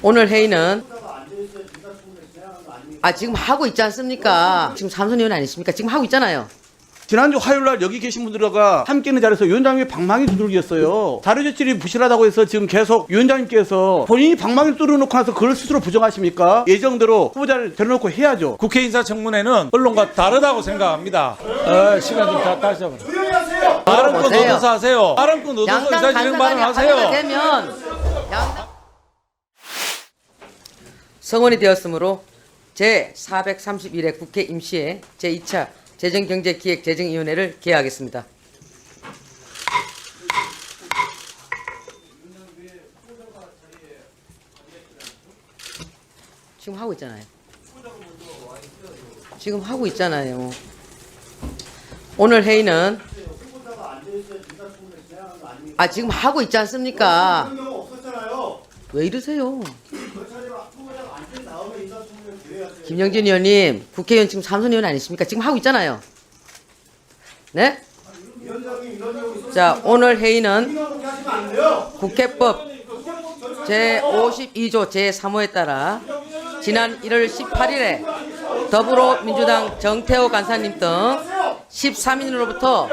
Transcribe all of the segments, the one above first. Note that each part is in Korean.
오늘 회의는 지금 하고 있지 않습니까? 지금 삼선 의원 아니십니까? 지금 하고 있잖아요. 지난주 화요일날 여기 계신 분들과 함께 있는 자리에서 위원장님이 방망이 두들겼어요. 자료 제출이 부실하다고 해서 지금 계속 위원장님께서 본인이 방망이를 뚫어놓고 나서 그걸 스스로 부정하십니까? 예정대로 후보자를 데려놓고 해야죠. 국회 인사청문회는 언론과 다르다고 생각합니다. 시간 좀 다시 잡아. 조용히 하세요. 발언권 보세요. 얻어서 하세요. 발언권 얻어서 양당 의사진행 간사간이 발언하세요. 합의가 되면 성원이 되었으므로 제431회 국회 임시회 제2차 재정경제기획재정위원회를 개회하겠습니다. 지금 하고 있잖아요. 지금 하고 있잖아요. 오늘 회의는 지금 하고 있지 않습니까? 왜 이러세요? 김영진 의원님, 국회의원 지금 삼선 의원 아니십니까? 지금 하고 있잖아요. 네? 자, 오늘 회의는 국회법 제52조 제3호에 따라 지난 1월 18일에 더불어민주당 정태호 간사님 등 13인으로부터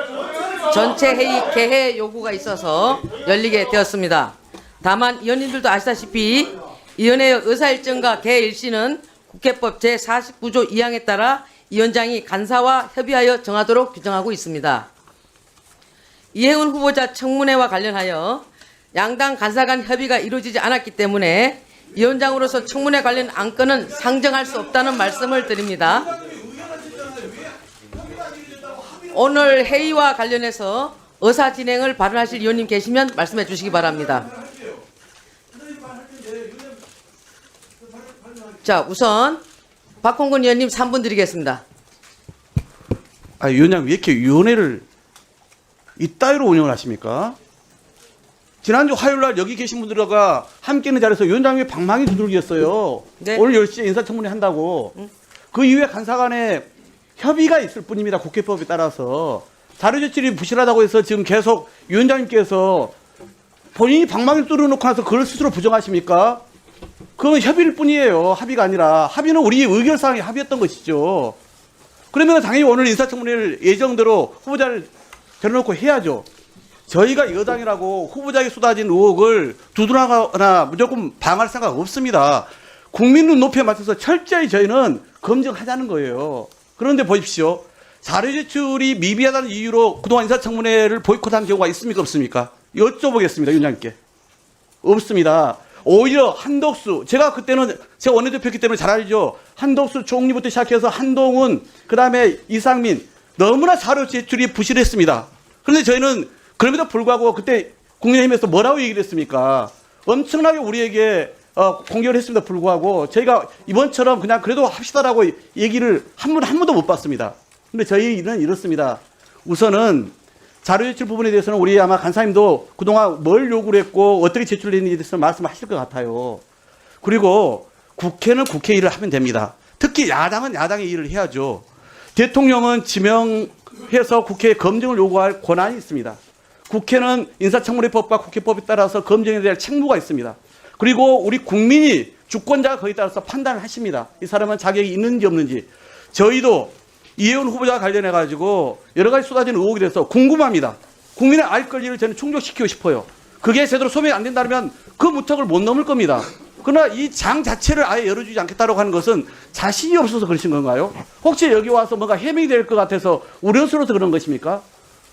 전체 회의 개회 요구가 있어서 열리게 되었습니다. 다만 의원님들도 아시다시피 위원회의 의사일정과 개회 일시는 국회법 제49조 2항에 따라 위원장이 간사와 협의하여 정하도록 규정하고 있습니다. 이해운 후보자 청문회와 관련하여 양당 간사 간 협의가 이루어지지 않았기 때문에 위원장으로서 청문회 관련 안건은 상정할 수 없다는 말씀을 드립니다. 오늘 회의와 관련해서 의사 진행을 발언하실 위원님 계시면 말씀해 주시기 바랍니다. 자, 우선 박홍근 의원님 3분 드리겠습니다. 위원장님 왜 이렇게 위원회를 이따위로 운영을 하십니까? 지난주 화요일날 여기 계신 분들과 함께 있는 자리에서 위원장님이 방망이 두들겼어요. 네. 오늘 10시에 인사청문회 한다고. 그 이후에 간사 간에 협의가 있을 뿐입니다. 국회법에 따라서. 자료 제출이 부실하다고 해서 지금 계속 위원장님께서 본인이 방망이를 뚫어놓고 나서 그걸 스스로 부정하십니까? 그건 협의일 뿐이에요. 합의가 아니라. 합의는 우리 의결사항에 합의했던 것이죠. 그러면 당연히 오늘 인사청문회를 예정대로 후보자를 데려놓고 해야죠. 저희가 여당이라고 후보자에게 쏟아진 의혹을 두둔하거나 무조건 방어할 생각 없습니다. 국민 눈높이에 맞춰서 철저히 저희는 검증하자는 거예요. 그런데 보십시오. 자료 제출이 미비하다는 이유로 그동안 인사청문회를 보이콧한 경우가 있습니까? 없습니까? 여쭤보겠습니다. 위원장님께. 없습니다. 오히려 한덕수, 제가 그때는 제가 원내대표였기 때문에 잘 알죠. 한덕수 총리부터 시작해서 한동훈, 그 다음에 이상민, 너무나 자료 제출이 부실했습니다. 그런데 저희는 그럼에도 불구하고 그때 국민의힘에서 뭐라고 얘기를 했습니까? 엄청나게 우리에게 공격을 했습니다. 불구하고 저희가 이번처럼 그냥 그래도 합시다라고 얘기를 한 번도 못 봤습니다. 근데 저희는 이렇습니다. 우선은 자료 제출 부분에 대해서는 우리 아마 간사님도 그동안 뭘 요구를 했고 어떻게 제출했는지에 대해서 말씀하실 것 같아요. 그리고 국회는 국회 일을 하면 됩니다. 특히 야당은 야당의 일을 해야죠. 대통령은 지명해서 국회에 검증을 요구할 권한이 있습니다. 국회는 인사청문회법과 국회법에 따라서 검증에 대한 책무가 있습니다. 그리고 우리 국민이 주권자가 거기에 따라서 판단을 하십니다. 이 사람은 자격이 있는지 없는지. 저희도 이해운 후보자와 관련해가지고 여러 가지 쏟아진 의혹에 대해서 궁금합니다. 국민의 알 권리를 저는 충족시키고 싶어요. 그게 제대로 소명이 안 된다면 그 무턱을 못 넘을 겁니다. 그러나 이 장 자체를 아예 열어주지 않겠다고 하는 것은 자신이 없어서 그러신 건가요? 혹시 여기 와서 뭔가 해명이 될 것 같아서 우려스러워서 그런 것입니까?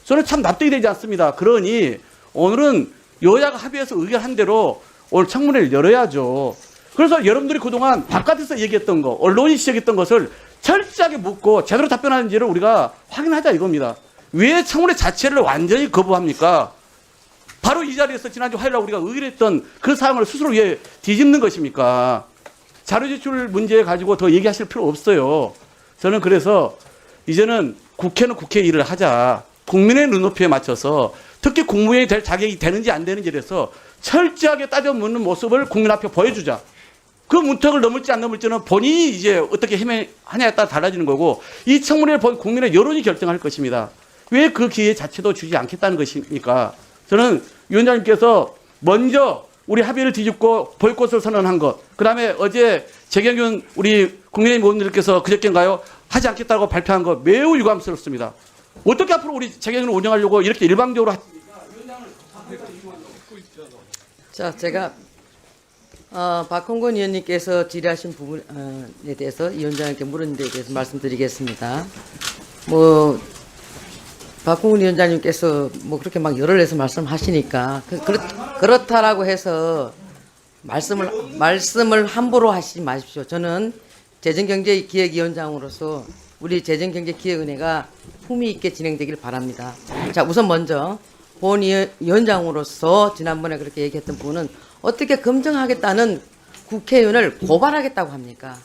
저는 참 납득이 되지 않습니다. 그러니 오늘은 여야가 합의해서 의결한 대로 오늘 청문회를 열어야죠. 그래서 여러분들이 그동안 바깥에서 얘기했던 거, 언론이 지적했던 것을 철저하게 묻고 제대로 답변하는지를 우리가 확인하자 이겁니다. 왜 청문회 자체를 완전히 거부합니까? 바로 이 자리에서 지난주 화요일날 우리가 의결했던 그 사항을 스스로 왜 뒤집는 것입니까? 자료 제출 문제 가지고 더 얘기하실 필요 없어요. 저는 그래서 이제는 국회는 국회 일을 하자. 국민의 눈높이에 맞춰서 특히 국무회의 될 자격이 되는지 안 되는지에 대해서 철저하게 따져 묻는 모습을 국민 앞에 보여주자. 그 문턱을 넘을지 안 넘을지는 본인이 이제 어떻게 해명하냐에 따라 달라지는 거고 이 청문회를 본 국민의 여론이 결정할 것입니다. 왜 그 기회 자체도 주지 않겠다는 것입니까? 저는 위원장님께서 먼저 우리 합의를 뒤집고 보이콧을 선언한 것, 그다음에 어제 재경윤 우리 국민의힘 의원님께서 그저께인가요 하지 않겠다고 발표한 것 매우 유감스럽습니다. 어떻게 앞으로 우리 재경윤을 운영하려고 이렇게 일방적으로 자, 제가 박홍근 의원님께서 질의하신 부분에 대해서 위원장님께 물은 데 대해서 말씀드리겠습니다. 박홍근 위원장님께서 그렇게 막 열을 내서 말씀하시니까 그렇다라고 해서 말씀을 함부로 하시지 마십시오. 저는 재정경제기획위원장으로서 우리 재정경제기획은혜가 품위 있게 진행되길 바랍니다. 자, 우선 먼저 본 위원장으로서 지난번에 그렇게 얘기했던 부분은 어떻게 검증하겠다는 국회의원을 고발하겠다고 합니까?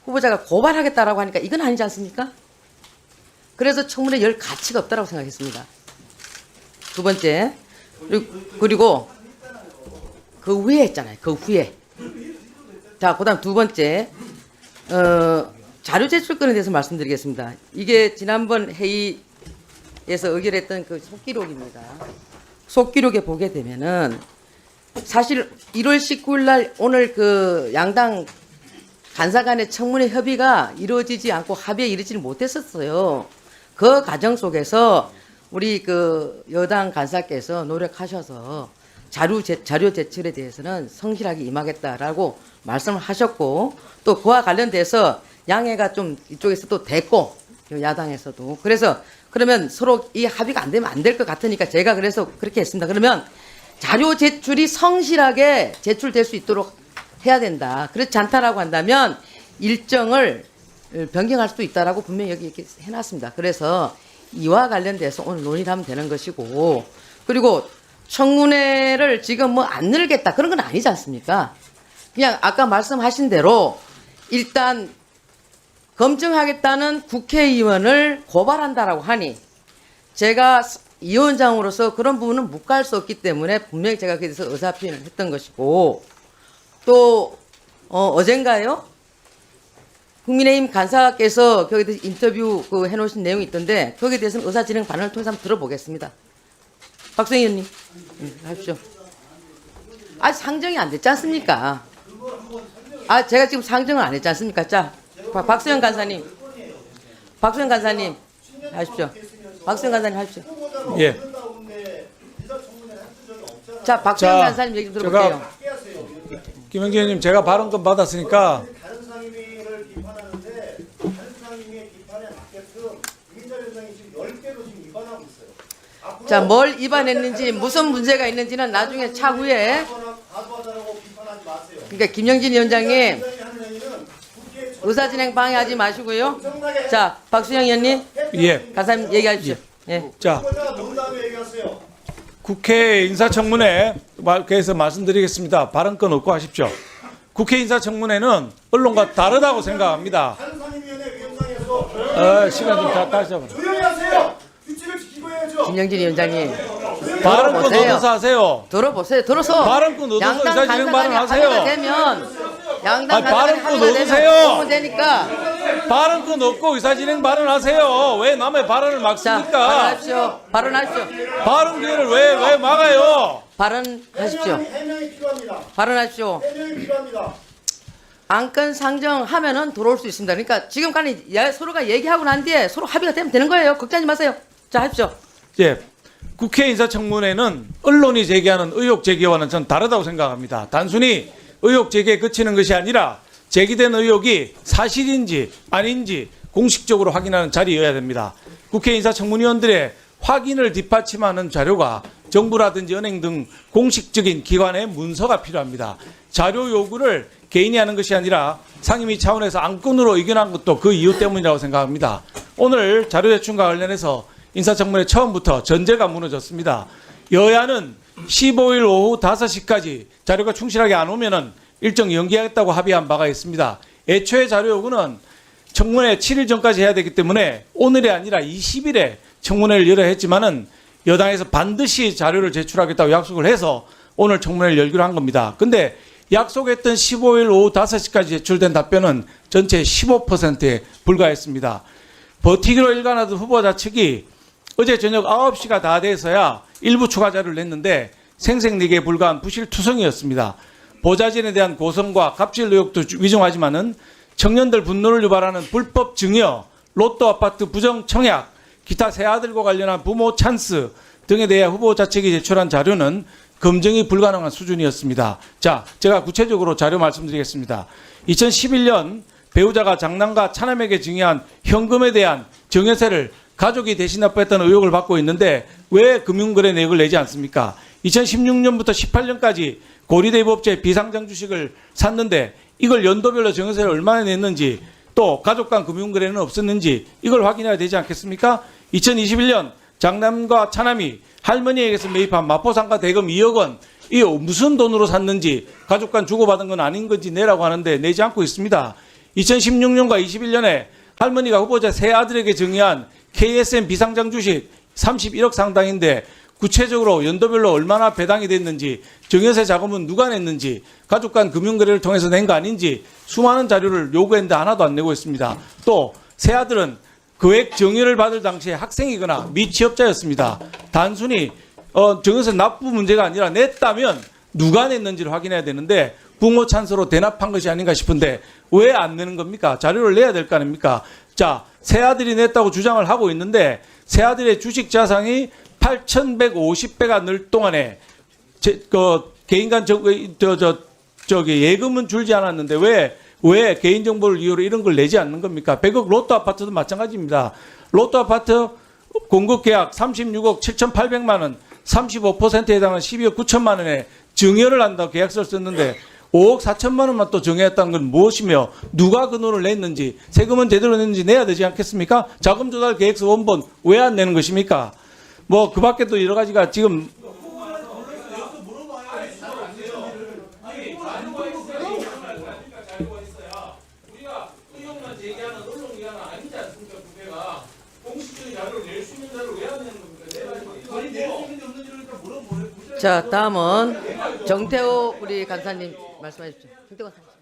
후보자가 고발하겠다라고 하니까 이건 아니지 않습니까? 그래서 청문회 열 가치가 없다고 생각했습니다. 두 번째, 그리고 그 후에 했잖아요. 그 후에. 자, 그다음 두 번째, 자료 제출권에 대해서 말씀드리겠습니다. 이게 지난번 회의에서 의결했던 그 속기록입니다. 속기록에 보게 되면은 사실 1월 19일 날 오늘 그 양당 간사 간의 청문회 협의가 이루어지지 않고 합의에 이르지를 못했었어요. 그 과정 속에서 우리 그 여당 간사께서 노력하셔서 자료 제출에 대해서는 성실하게 임하겠다라고 말씀을 하셨고, 또 그와 관련돼서 양해가 좀 이쪽에서 또 됐고 야당에서도, 그래서 그러면 서로 이 합의가 안 되면 안 될 것 같으니까 제가 그래서 그렇게 했습니다. 그러면 자료 제출이 성실하게 제출될 수 있도록 해야 된다. 그렇지 않다라고 한다면 일정을 변경할 수도 있다라고 분명히 여기 이렇게 해놨습니다. 그래서 이와 관련돼서 오늘 논의를 하면 되는 것이고, 그리고 청문회를 지금 안 늘겠다 그런 건 아니지 않습니까? 그냥 아까 말씀하신 대로 일단 검증하겠다는 국회의원을 고발한다라고 하니 제가 위원장으로서 그런 부분은 묵과할 수 없기 때문에 분명히 제가 그에 대해서 의사표현을 했던 것이고, 또 어젠가요? 국민의힘 간사께서 거기에 대해서 인터뷰 해놓으신 내용이 있던데 거기에 대해서는 의사진행 반응을 통해서 한번 들어보겠습니다. 박수영 의원님, 하십시오. 아직 상정이 안 됐지 않습니까? 제가 지금 상정을 안 했지 않습니까? 자, 박수영 간사님 하십시오. 박수영 간사님 하십시오. 예. 자, 박수영 간사님 얘기 좀 들어볼게요. 김영진 의원님, 제가 발언권 받았으니까 다른 상임위를 비판하는데 다른 상임위의 비판에 맞게끔 김인철 위원장이 지금 10개로 지금 위반하고 있어요. 자, 뭘 위반했는지 무슨 문제가 있는지는 나중에 차후에, 과도하다라고 비판하지 마세요. 그러니까 김영진 위원장님 위원장이 하는 행위는 국회의 의사진행 방해하지 마시고요. 자, 박수영 의원님, 예. 간사님 얘기하십시오. 예. 자, 전문가가 농담에 얘기하세요. 국회 인사청문회에서 말씀드리겠습니다. 발언권 없고 하십시오. 국회 인사청문회는 언론과 다르다고 생각합니다. 다른 상임위원회 위원장에서 시간 좀 다시 잡아. 조용히 하세요. 규칙을 지키고 해야죠. 김영진 위원장님 발언권 들어보세요. 얻어서 하세요. 들어보세요. 들어서 발언권 얻어서 양당 의사진행 간사간이 발언하세요. 합의가 되면 양당 간사간이 발언권 합의가 되면 얻으세요. 보면 되니까. 발언권 없고 의사진행 발언하세요. 왜 남의 발언을 자, 막습니까? 발언하십시오. 발언 기회를 왜 막아요? 발언하십시오. 해명이 필요합니다. 발언하십시오. 해명이 필요합니다. 안건 상정하면은 들어올 수 있습니다. 그러니까 지금까지 서로가 얘기하고 난 뒤에 서로 합의가 되면 되는 거예요. 걱정하지 마세요. 자, 하십시오. 예. 국회 인사청문회는 언론이 제기하는 의혹 제기와는 전 다르다고 생각합니다. 단순히 의혹 제기에 그치는 것이 아니라 제기된 의혹이 사실인지 아닌지 공식적으로 확인하는 자리여야 됩니다. 국회 인사청문위원들의 확인을 뒷받침하는 자료가 정부라든지 은행 등 공식적인 기관의 문서가 필요합니다. 자료 요구를 개인이 하는 것이 아니라 상임위 차원에서 안건으로 의견한 것도 그 이유 때문이라고 생각합니다. 오늘 자료 제출과 관련해서 인사청문회 처음부터 전제가 무너졌습니다. 여야는 15일 오후 5시까지 자료가 충실하게 안 오면은 일정 연기하겠다고 합의한 바가 있습니다. 애초에 자료 요구는 청문회 7일 전까지 해야 되기 때문에 오늘이 아니라 20일에 청문회를 열어야 했지만은 여당에서 반드시 자료를 제출하겠다고 약속을 해서 오늘 청문회를 열기로 한 겁니다. 근데 약속했던 15일 오후 5시까지 제출된 답변은 전체 15%에 불과했습니다. 버티기로 일관하던 후보자 측이 어제 저녁 9시가 다 돼서야 일부 추가 자료를 냈는데 생색내기에 불과한 부실투성이었습니다. 보좌진에 대한 고성과 갑질 의혹도 위중하지만은 청년들 분노를 유발하는 불법 증여, 로또 아파트 부정 청약, 기타 새 아들과 관련한 부모 찬스 등에 대해 후보 자책이 제출한 자료는 검증이 불가능한 수준이었습니다. 자, 제가 구체적으로 자료 말씀드리겠습니다. 2011년 배우자가 장남과 차남에게 증여한 현금에 대한 증여세를 가족이 대신 납부했다는 의혹을 받고 있는데 왜 금융거래 내역을 내지 않습니까? 2016년부터 18년까지 고리대법제 비상장 주식을 샀는데 이걸 연도별로 증여세를 얼마나 냈는지 또 가족 간 금융거래는 없었는지 이걸 확인해야 되지 않겠습니까? 2021년 장남과 차남이 할머니에게서 매입한 마포상가 대금 2억 원, 이 무슨 돈으로 샀는지 가족 간 주고받은 건 아닌 건지 내라고 하는데 내지 않고 있습니다. 2016년과 21년에 할머니가 후보자 세 아들에게 증여한 KSM 비상장 주식 31억 상당인데 구체적으로 연도별로 얼마나 배당이 됐는지, 증여세 자금은 누가 냈는지, 가족 간 금융거래를 통해서 낸 거 아닌지 수많은 자료를 요구했는데 하나도 안 내고 있습니다. 또 세 아들은 거액 증여를 받을 당시에 학생이거나 미취업자였습니다. 단순히 증여세 납부 문제가 아니라 냈다면 누가 냈는지를 확인해야 되는데 부모 찬스로 대납한 것이 아닌가 싶은데 왜 안 내는 겁니까? 자료를 내야 될 거 아닙니까? 자, 새 아들이 냈다고 주장을 하고 있는데 새 아들의 주식 자산이 8,150배가 늘 동안에 개인간 예금은 줄지 않았는데 왜 개인정보를 이유로 이런 걸 내지 않는 겁니까? 100억 로또 아파트도 마찬가지입니다. 로또 아파트 공급 계약 36억 7,800만 원, 35%에 해당하는 12억 9천만 원에 증여를 한다고 계약서를 썼는데 5억 4천만 원만 또 증여했다는 건 무엇이며 누가 그 돈을 냈는지 세금은 제대로 냈는지 내야 되지 않겠습니까? 자금 조달 계획서 원본 왜 안 내는 것입니까? 뭐 그 밖에 또 여러 가지가 지금 자, 다음은 정태호 우리 간사님 말씀해 주십시오. 정태호 간사님.